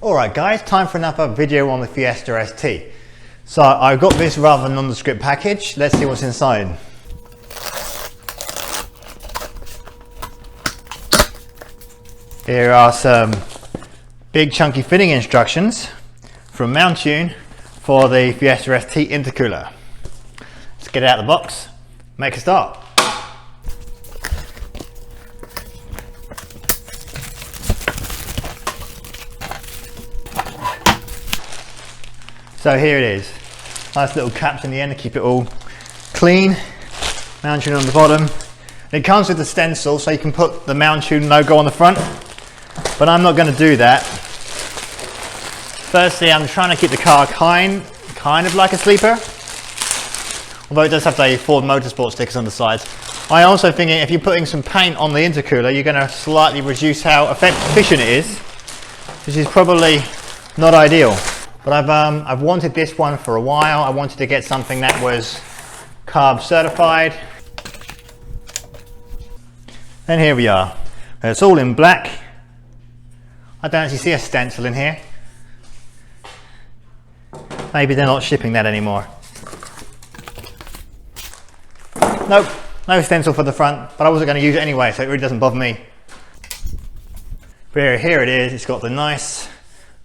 Alright guys, time for another video on the Fiesta ST. So I've got this rather nondescript package. Let's see what's inside. Here are some big chunky fitting instructions from Mountune for the Fiesta ST intercooler. Let's get it out of the box, make a start. So here it is, nice little caps in the end to keep it all clean. Mountune on the bottom. It comes with a stencil so you can put the Mountune logo on the front, but I'm not going to do that. Firstly, I'm trying to keep the car kind of like a sleeper, although it does have the Ford Motorsport stickers on the sides. I also think if you're putting some paint on the intercooler, you're going to slightly reduce how efficient it is, which is probably not ideal. But I've wanted this one for a while. I wanted to get something that was carb certified. And here we are. It's all in black. I don't actually see a stencil in here. Maybe they're not shipping that anymore. Nope, no stencil for the front, but I wasn't going to use it anyway, so it really doesn't bother me. But here it is. It's got the nice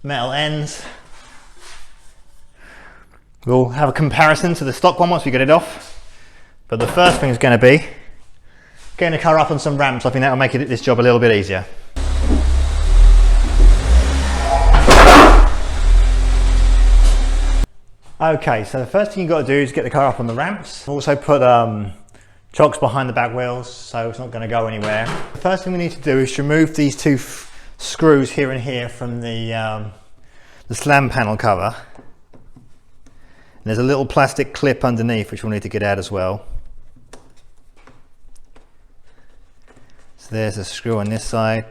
metal ends. We'll have a comparison to the stock one once we get it off. But the first thing is going to be getting the car up on some ramps. I think that will make this job a little bit easier. Okay, so the first thing you've got to do is get the car up on the ramps. Also put chocks behind the back wheels so it's not going to go anywhere. The first thing we need to do is remove these two screws here and here from the slam panel cover. And there's a little plastic clip underneath which we'll need to get out as well. So there's a screw on this side,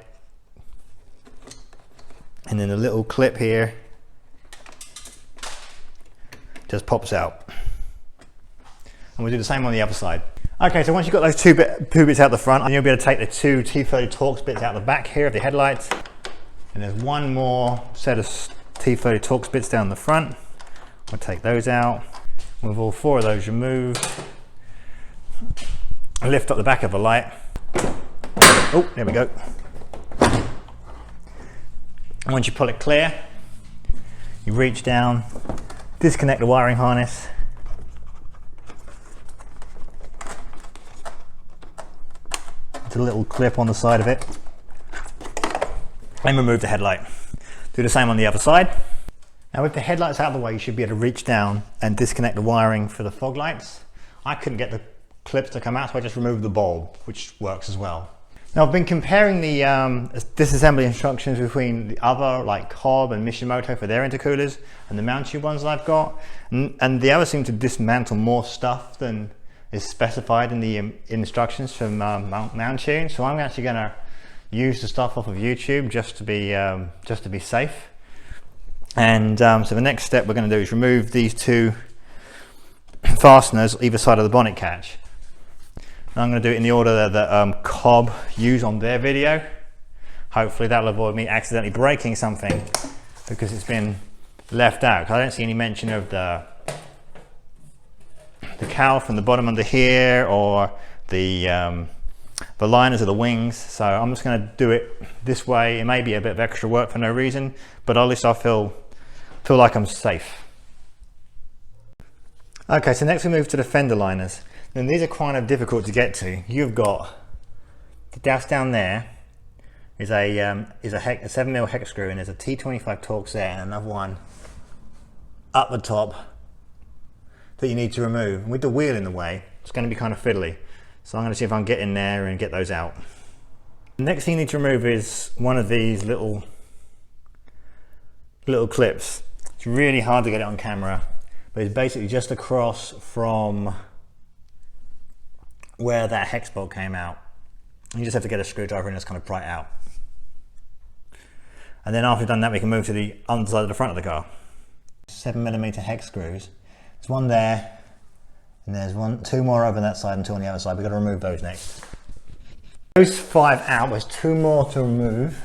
and then a little clip here just pops out. And we'll do the same on the other side. Okay, so once you've got those two bits out the front, then you'll be able to take the two T30 Torx bits out the back here of the headlights. And there's one more set of T30 Torx bits down the front. We'll take those out. With all four of those removed, lift up the back of the light. Oh, there we go. And once you pull it clear, you reach down, disconnect the wiring harness. It's a little clip on the side of it. And remove the headlight. Do the same on the other side. Now with the headlights out of the way, you should be able to reach down and disconnect the wiring for the fog lights. I couldn't get the clips to come out, so I just removed the bulb, which works as well. Now I've been comparing the disassembly instructions between the other, like Cobb and Mishimoto for their intercoolers, and the Mountune ones I've got. And the others seem to dismantle more stuff than is specified in the instructions from Mountune. So I'm actually going to use the stuff off of YouTube just to be safe. And so the next step we're going to do is remove these two fasteners either side of the bonnet catch. And I'm going to do it in the order that Cobb used on their video. Hopefully that'll avoid me accidentally breaking something because it's been left out. I don't see any mention of the cowl from the bottom under here or the liners of the wings. So I'm just going to do it this way. It may be a bit of extra work for no reason, but at least I feel like I'm safe. Okay, so next we move to the fender liners. And these are kind of difficult to get to. You've got the dash down there is a 7mm hex screw, and there's a T25 Torx there and another one up the top that you need to remove. And with the wheel in the way, it's going to be kind of fiddly. So I'm going to see if I can get in there and get those out. The next thing you need to remove is one of these little clips. It's really hard to get it on camera, but it's basically just across from where that hex bolt came out. You just have to get a screwdriver and just kind of pry it out. And then after we've done that, we can move to the underside of the front of the car. 7mm hex screws. There's one there, and there's two more over on that side and two on the other side. We've got to remove those next. Those 5 out, there's 2 more to remove.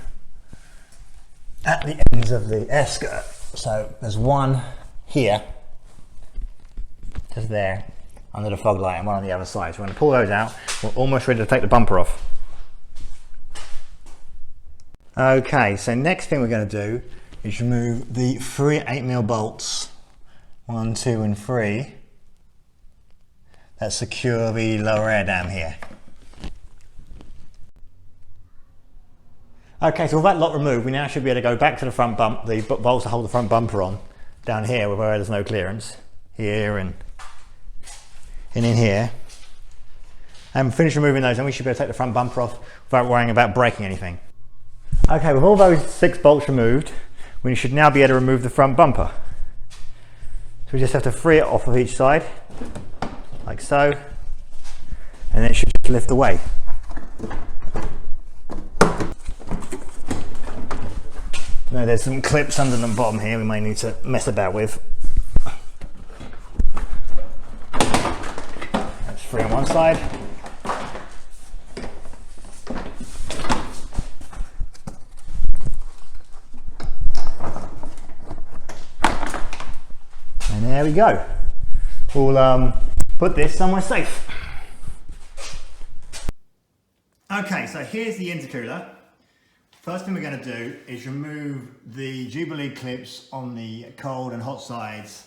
at the ends of the air skirt. So there's one here, just there, under the fog light, and one on the other side. So we're going to pull those out. We're almost ready to take the bumper off. Okay, so next thing we're going to do is remove the 3 8mm bolts, 1, 2 and 3, that secure the lower air dam here. Okay, so with that lot removed, we now should be able to go back to the front bump, the bolts that hold the front bumper on, down here where there's no clearance, here and in here, and finish removing those, and we should be able to take the front bumper off without worrying about breaking anything. Okay, with all those 6 bolts removed, we should now be able to remove the front bumper. So we just have to free it off of each side, like so, and then it should just lift away. Now there's some clips under the bottom here we may need to mess about with. That's free on one side. And there we go. We'll put this somewhere safe. Okay, so here's the intercooler. First thing we're going to do is remove the Jubilee clips on the cold and hot sides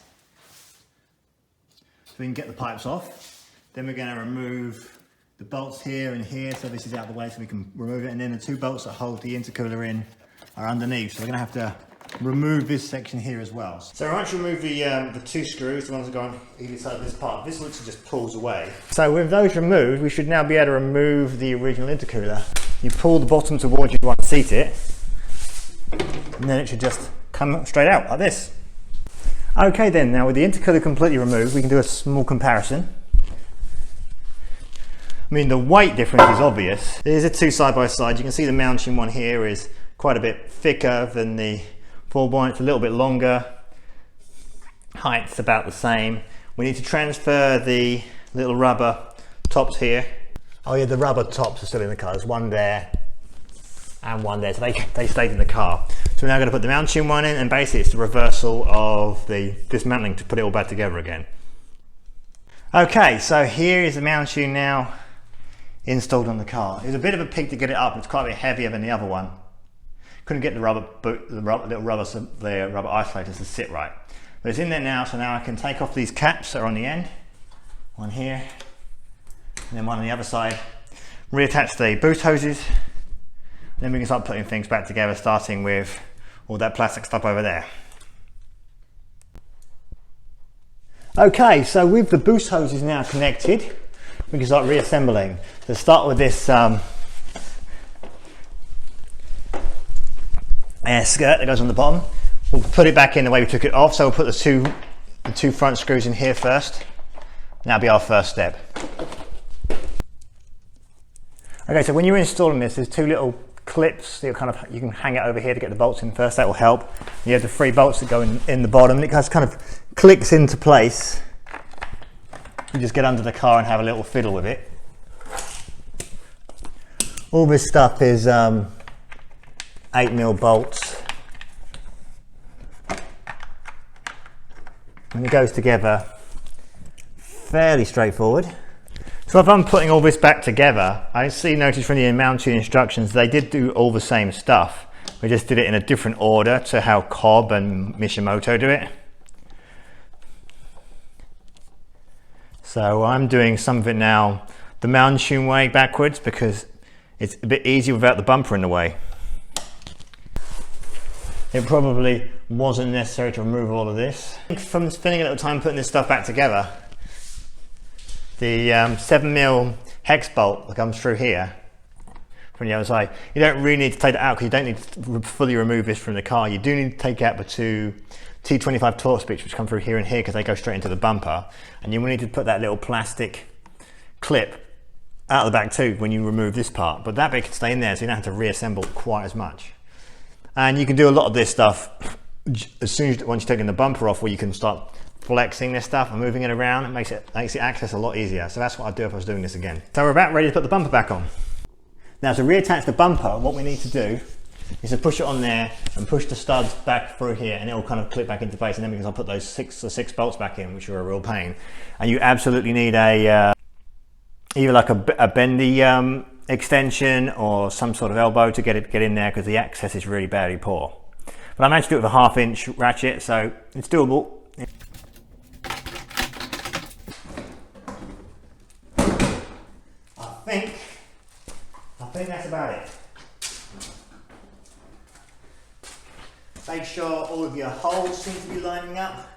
so we can get the pipes off. Then we're going to remove the bolts here and here, so this is out of the way so we can remove it, and then the 2 bolts that hold the intercooler in are underneath, so we're going to have to remove this section here as well. So once you remove the 2 screws, the ones that go on either side of this part, this literally just pulls away. So with those removed, we should now be able to remove the original intercooler. You pull the bottom towards you want to seat it, and then it should just come straight out like this. Okay then, now with the intercooler completely removed, we can do a small comparison. I mean, the weight difference is obvious. There's a 2 side by side. You can see the Mountune one here is quite a bit thicker than the 4-point, it's a little bit longer. Height's about the same. We need to transfer the little rubber tops here. Oh yeah, the rubber tops are still in the car. There's one there and one there, so they stayed in the car. So we're now going to put the Mountune one in, and basically it's the reversal of the dismantling to put it all back together again. Okay, so here is the Mountune now installed on the car. It was a bit of a pig to get it up. It's quite a bit heavier than the other one. Couldn't get the little rubber isolators to sit right. But it's in there now, so now I can take off these caps that are on the end. One here, and then one on the other side. Reattach the boost hoses. Then we can start putting things back together, starting with all that plastic stuff over there. Okay, so with the boost hoses now connected, we can start reassembling. So start with this air skirt that goes on the bottom. We'll put it back in the way we took it off, so we'll put the two front screws in here first. That'll be our first step. Okay, so when you're installing this, there's 2 little clips that you can hang it over here to get the bolts in first. That will help. You have the 3 bolts that go in the bottom, and it kind of clicks into place. You just get under the car and have a little fiddle with it. All this stuff is 8mm bolts, and it goes together fairly straightforward. So if I'm putting all this back together, I noticed from the Mountune instructions they did do all the same stuff. We just did it in a different order to how Cobb and Mishimoto do it. So I'm doing some of it now the Mountune way backwards because it's a bit easier without the bumper in the way. It probably wasn't necessary to remove all of this. From spending a little time putting this stuff back together, the 7mm hex bolt that comes through here from the other side, you don't really need to take that out because you don't need to fully remove this from the car. You do need to take out the 2 T25 torque bits which come through here and here because they go straight into the bumper, and you will need to put that little plastic clip out of the back too when you remove this part, but that bit can stay in there so you don't have to reassemble quite as much. And you can do a lot of this stuff as soon as once you're taking the bumper off, where you can start flexing this stuff and moving it around. It makes the access a lot easier. So that's what I'd do if I was doing this again. So we're about ready to put the bumper back on. Now to reattach the bumper, what we need to do is to push it on there and push the studs back through here, and it'll kind of clip back into place. And then because I'll put those six bolts back in, which are a real pain. And you absolutely need a either like a bendy extension or some sort of elbow to get in there, because the access is really badly poor. But I managed to do it with a 1/2 inch ratchet, so it's doable. I think that's about it. Make sure all of your holes seem to be lining up,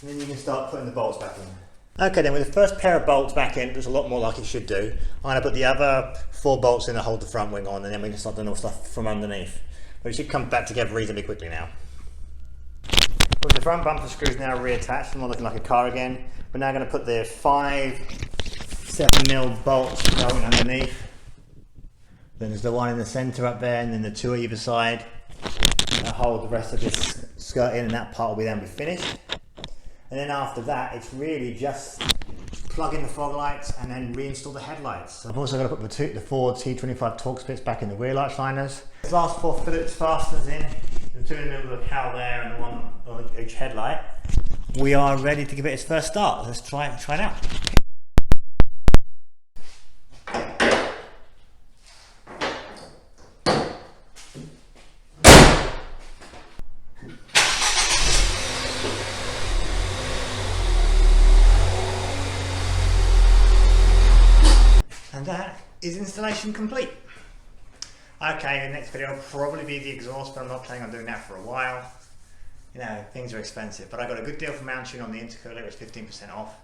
and then you can start putting the bolts back in. Okay, then with the first pair of bolts back in, it looks a lot more like it should do. I'm going to put the other 4 bolts in to hold the front wing on, and then we can start doing all stuff from underneath. But it should come back together reasonably quickly now. With the front bumper screws now reattached, I'm not looking like a car again. We're now going to put the 5 7mm bolts going underneath. Then there's the one in the centre up there, and then the 2 either side. I'll hold the rest of this skirt in, and that part will then be finished. And then after that, it's really just plug in the fog lights and then reinstall the headlights. I've also got to put the 4 T25 Torx bits back in the rear light shiners. This last 4 Phillips fasteners in, the 2 in the middle of the cowl there and the 1 on each headlight. We are ready to give it its first start. Let's try it out. And that is installation complete. Okay, the next video will probably be the exhaust, but I'm not planning on doing that for a while. You know, things are expensive, but I got a good deal from Mountune on the intercooler. It was 15% off,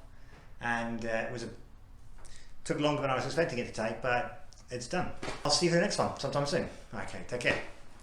and took longer than I was expecting it to take, but it's done. I'll see you for the next one sometime soon. Okay, take care.